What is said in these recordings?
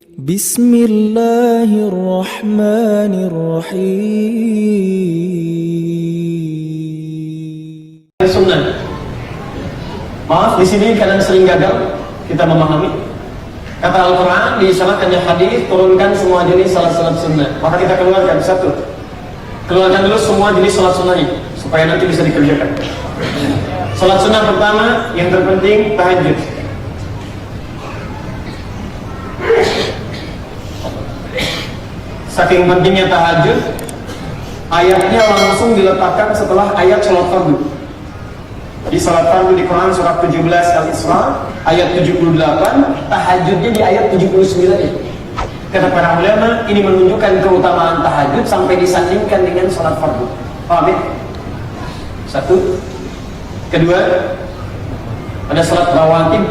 Bismillahirrahmanirrahim. Sunnah. Maaf, di sini kadang sering gagal kita memahami. Kata Al-Quran, diisyaratkannya hadis, turunkan semua jenis salat-salat sunnah. Maka kita keluarkan satu. Keluarkan dulu semua jenis salat sunnahnya, supaya nanti bisa dikerjakan. Salat sunnah pertama, yang terpenting, tahajud. Saking pentingnya tahajud, ayatnya langsung diletakkan setelah ayat salat fardu. Di salat fardu di Quran surat 17 Al-Isra ayat 78, tahajudnya di ayat 79. Kata para ulama, ini menunjukkan keutamaan tahajud sampai disandingkan dengan salat fardu. Paham ya? Satu. Kedua, ada salat rawatib,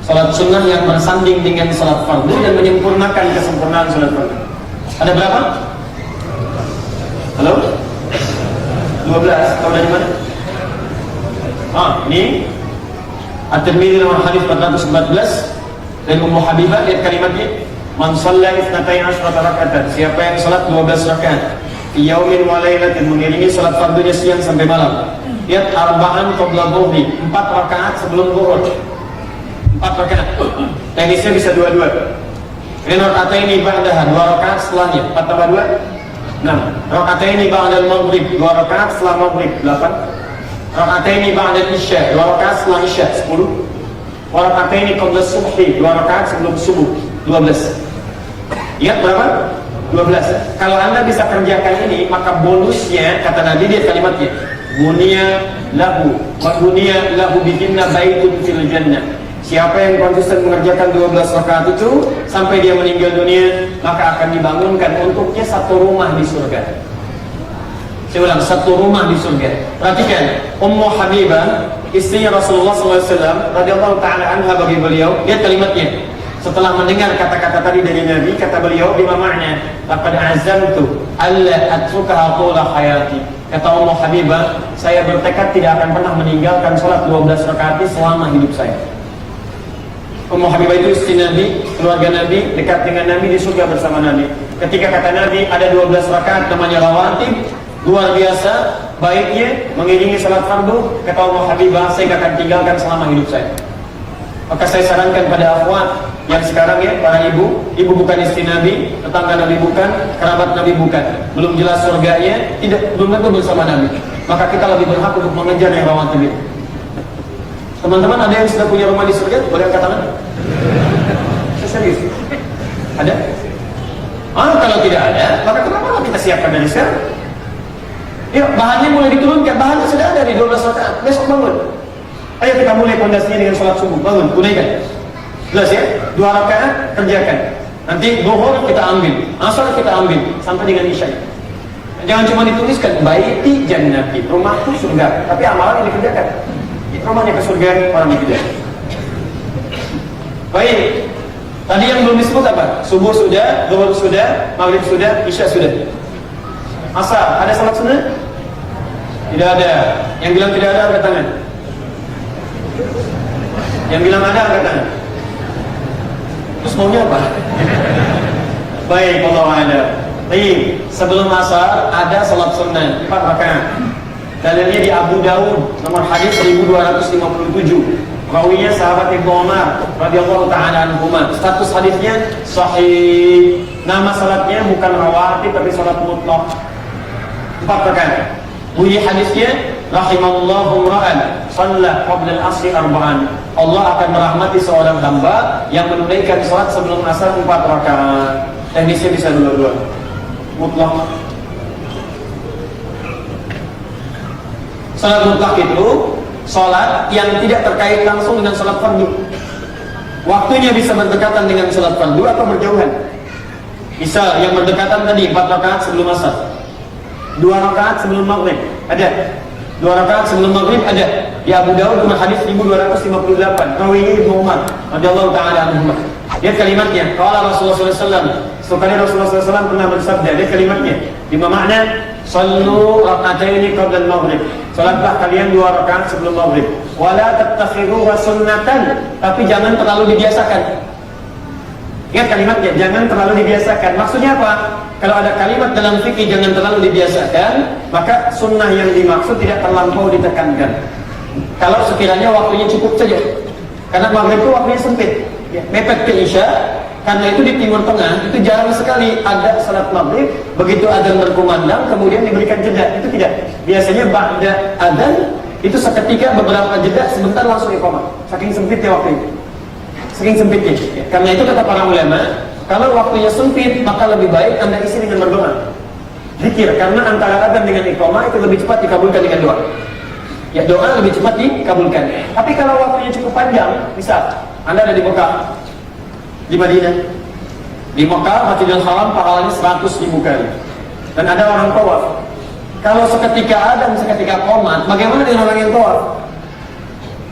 salat sunnah yang bersanding dengan salat fardu dan menyempurnakan kesempurnaan salat fardu. Ada berapa? Halo? 12. Tahu dari mana? Ini At-Tirmidzi nomor hadis 414 dari Ummu Habibah. Lihat kalimatnya, man shalla 12 raka'atan, siapa yang salat 12 rakaat fi yaumin wa lailatin, mengiringi salat fardunya siang sampai malam. Lihat, arba'an qabla dhuhri, 4 rakaat sebelum zuhur. 4 rakaat. Teknisnya bisa dua-dua. Ini raka'ataini ba'daha, 2 rakaat setelahnya. 4 tambah 2 6. Raka'ataini ba'dal maghrib, 2 rakaat setelah maghrib. 8. Raka'ataini ba'dal isya, 2 rakaat setelah isya. 10. Wa raka'ataini qabla subhi, 2 rakaat sebelum subuh. 12. Lihat berapa? 12. Kalau Anda bisa kerjakan ini, maka bonusnya, kata Nabi, dia kalimatnya, bunya lahu wa bunya lahu bihinna baitun fil jannah. Siapa yang konsisten mengerjakan 12 rakaat itu sampai dia meninggal dunia, maka akan dibangunkan untuknya satu rumah di surga. Saya ulang, satu rumah di surga. Perhatikan, Ummu Habibah, istri Rasulullah SAW radhiyallahu ta'ala anha, bagi beliau, lihat kalimatnya. Setelah mendengar kata-kata tadi dari Nabi, kata beliau, bima ma'na laqad azamtu alla atrukaha tula hayati. Kata Ummu Habibah, saya bertekad tidak akan pernah meninggalkan salat 12 rakaat selama hidup saya. Ummu Habibah itu istri Nabi, keluarga Nabi, dekat dengan Nabi, di surga bersama Nabi. Ketika kata Nabi ada 12 rakaat namanya rawatib, luar biasa baiknya mengiringi salat fardu, kata Ummu Habibah, saya tidak akan tinggalkan selama hidup saya. Maka saya sarankan pada akhwat yang sekarang ya, para ibu bukan istri Nabi, tetangga Nabi bukan, kerabat Nabi bukan, belum jelas surganya, belum tentu bersama Nabi. Maka kita lebih berhak untuk mengejar yang rawatib itu. Teman-teman, ada yang sudah punya rumah di surga? Boleh angkat tangan? Serius? Ada? Kalau tidak ada, maka kenapa kita siapkan dari sekarang? Ya, bahannya mulai diturunkan, bahannya sudah ada di 12 rakaat. Besok bangun. Ayo kita mulai pondasinya dengan sholat subuh. Bangun, tunaikan. Jelas ya? 2 rakaat, kerjakan. Nanti zuhur kita ambil, asar kita ambil, sampai dengan isya. Jangan cuma dituliskan, baiti jannati, rumahku surga, tapi amalan yang dikerjakan. Rumahnya ke surga, orang itu. Baik. Tadi yang belum disebut apa? Subuh sudah, zuhur sudah, maghrib sudah, isya sudah. Asar, ada salat sunnah? Tidak ada. Yang bilang tidak ada, angkat tangan. Yang bilang ada, angkat tangan. Terus maunya apa? Baik, Allah ada. Baik, sebelum asar ada salat sunnah 4 rakaat. Dalilnya di Abu Dawud nomor hadis 1257. Rawinya sahabat Ibnu Umar radhiyallahu ta'ala anhuma. Status hadisnya sahih. Nama salatnya bukan rawatib tapi salat mutlaq. 4 rakaat. Bunyi hadisnya, rahimallahu ra'an shalla qabla al-asri arba'an. Allah akan merahmati seorang hamba yang menunaikan salat sebelum asar 4 rakaat. Teknisnya bisa dua-dua. Mutlaq. Salat mutlak itu salat yang tidak terkait langsung dengan salat fardu. Waktunya bisa berdekatan dengan salat fardu atau berjauhan. Misal yang berdekatan tadi 4 rakaat sebelum asar, 2 rakaat sebelum maghrib, ada. 2 rakaat sebelum maghrib ada. Di Abu Dawud nomor hadis 1258. Rawinya Ibnu Umar radhiyallahu ta'ala anhu. Lihat kalimatnya. Qala Rasulullah sallallahu alaihi wasallam. Sekali Rasulullah sallallahu alaihi wasallam pernah bersabda, lihat kalimatnya. Bima makna sallu raka'ataini qabla al-maghrib. Salatlah kalian 2 rakaat sebelum maghrib. Wala tattakhiruha sunnatan, tapi jangan terlalu dibiasakan. Ingat kalimatnya, jangan terlalu dibiasakan. Maksudnya apa? Kalau ada kalimat dalam fikih jangan terlalu dibiasakan, maka sunnah yang dimaksud tidak terlampau ditekankan. Kalau sekiranya waktunya cukup saja. Karena maghrib itu waktunya sempit, mepet ke isya. Karena itu di Timur Tengah itu jarang sekali ada salat maghrib begitu adzan berkumandang kemudian diberikan jeda. Itu tidak. Biasanya ba'da adzan itu seketika beberapa jeda sebentar langsung iqamah. Saking sempitnya waktu itu. Saking sempitnya. Karena itu kata para ulama, kalau waktunya sempit maka lebih baik Anda isi dengan berdoa. Zikir, karena antara adzan dengan iqamah itu lebih cepat dikabulkan dengan doa. Ya, doa lebih cepat dikabulkan. Tapi kalau waktunya cukup panjang, misal Anda ada di Mekah, di Madinah, di Mekah Masjidil Haram pahalanya 100.000 kali, dan ada orang tawaf. Kalau seketika adzan, seketika qomat, bagaimana dengan orang yang tawaf?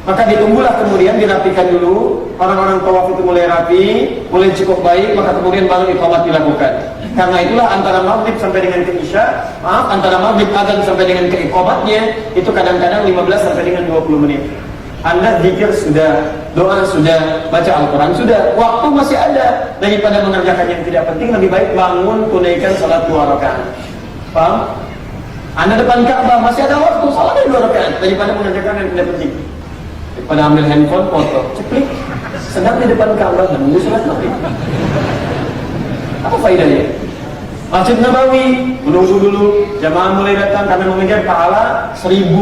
Maka ditunggulah kemudian dirapikan dulu, orang-orang tawaf itu mulai rapi, mulai cukup baik, maka kemudian baru iqamat dilakukan. Karena itulah antara maghrib sampai dengan ke isya, antara maghrib adzan sampai dengan ke iqamatnya itu kadang-kadang 15 sampai dengan 20 menit. Anda zikir sudah, doa sudah, baca Al-Quran sudah, waktu masih ada. Daripada mengerjakan yang tidak penting, lebih baik bangun tunaikan salat 2 rakaat. Paham? Anda depan Ka'bah masih ada waktu, salatnya 2 rakaat daripada mengerjakan yang tidak penting. Daripada ambil handphone, foto, ceplik, sedang di depan Ka'bah dan menunggu salat maghrib. Apa faedahnya? Masjid Nabawi, menunggu dulu, jamaah mulai datang karena mengejar pahala 10.000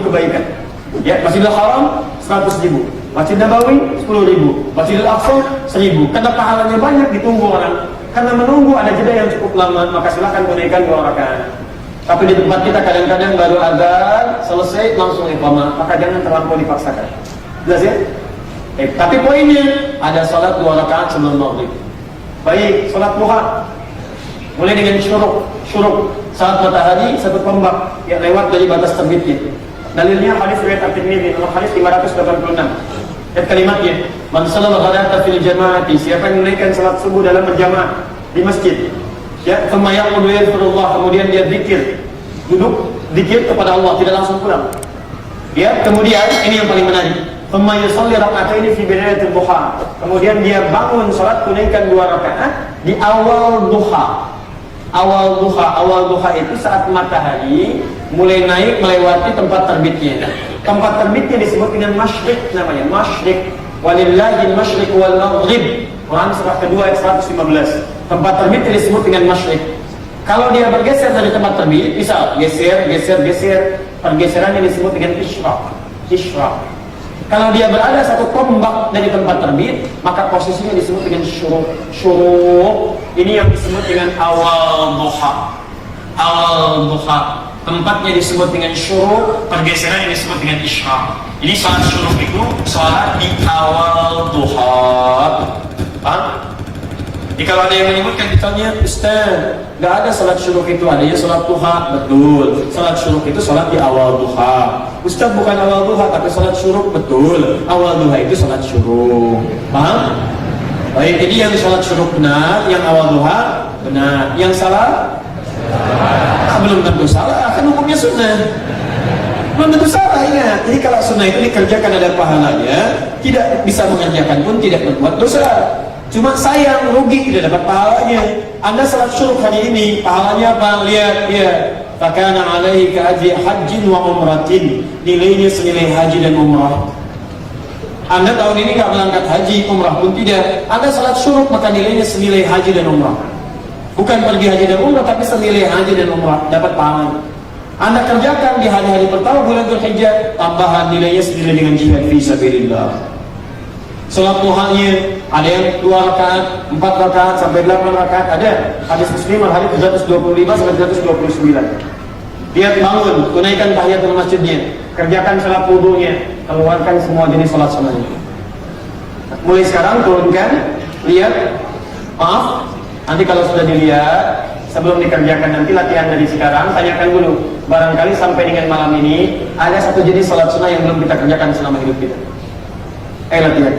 kebaikan. Ya, Masjidil Haram 100.000, Masjid Nabawi 10.000, Masjidil Aqsa 1.000. Karena pahalanya banyak ditunggu orang. Karena menunggu ada jeda yang cukup lama, maka silakan tunaikan 2 rakaat. Tapi di tempat kita kadang-kadang baru adzan selesai langsung iqamah, maka jangan terlampau dipaksakan. Jelas ya? Tapi poinnya ada salat 2 rakaat sebelum maghrib. Baik, salat duha mulai dengan syuruk saat matahari satu tombak yang lewat dari batas terbitnya. Dalilnya hadis riwayat At-Tirmidzi nomor hadis 586. Dan kalimatnya, "Man shallal ghadata fil jama'ati", siapa yang menunaikan salat subuh dalam berjamaah di masjid. Ya, thumma yaqudu yadhkurullah, kemudian dia zikir. Duduk zikir kepada Allah, tidak langsung pulang. Ya, kemudian ini yang paling menarik. Thumma yusalli raka'ataini fi bidayatil duha. Kemudian dia bangun salat tunaikan 2 rakaat di awal duha. Awal duha itu saat matahari mulai naik melewati tempat terbitnya. Tempat terbitnya disebut dengan masyriq, namanya masyriq. Walillahi al-masyriq wal maghrib. Quran surah kedua ayat 115. Tempat terbitnya disebut dengan masyriq. Kalau dia bergeser dari tempat terbit, misal geser, pergeserannya disebut dengan isyraq. Kalau dia berada satu tombak dari tempat terbit, maka posisinya disebut dengan syuruk. Ini yang disebut dengan awal duha. Tempatnya disebut dengan syuruk, pergeseran yang disebut dengan isyraq. Ini salat syuruk itu salat di awal duha. Paham? Jadi kalau ada yang menyebutkan misalnya, Ustaz, nggak ada salat syuruk itu, adanya salat duha. Betul, salat syuruk itu salat di awal duha. Ustaz, bukan awal duha tapi salat syuruk. Betul, awal duha itu salat syuruk. Paham? Baik, jadi yang salat syuruk benar, yang awal duha benar. Yang salah? Belum tentu salah, kan hukumnya sunnah. Belum tentu salah, ingat. Jadi kalau sunnah itu dikerjakan ada pahalanya, tidak bisa mengerjakan pun tidak berbuat dosa. Cuma sayang, rugi, tidak dapat pahalanya. Anda salat syuruk hari ini, pahalanya apa? Lihat, ya. Fakana alaihi ka'ajri hajjin wa umratin. Nilainya senilai haji dan umrah. Anda tahun ini nggak berangkat haji, umrah pun tidak. Anda salat syuruk, maka nilainya senilai haji dan umrah. Bukan pergi haji dan umrah, tapi senilai haji dan umrah, dapat pahalanya. Anda kerjakan di hari-hari pertama bulan Dzulhijjah, tambahan nilainya senilai dengan jihad fi sabilillah. Salat duhanya ada yang 2 rakaat, 4 rakaat sampai 8 rakaat ada. Hadis Muslim hadis 325 sampai 329. Dia bangun, tunaikan tahiyatul masjidnya, kerjakan salat wudunya, keluarkan semua jenis salat sunnahnya. Mulai sekarang turunkan, lihat, maaf, nanti kalau sudah dilihat, sebelum dikerjakan nanti latihan dari sekarang, tanyakan dulu, barangkali sampai dengan malam ini ada satu jenis salat sunnah yang belum kita kerjakan selama hidup kita. Latihan.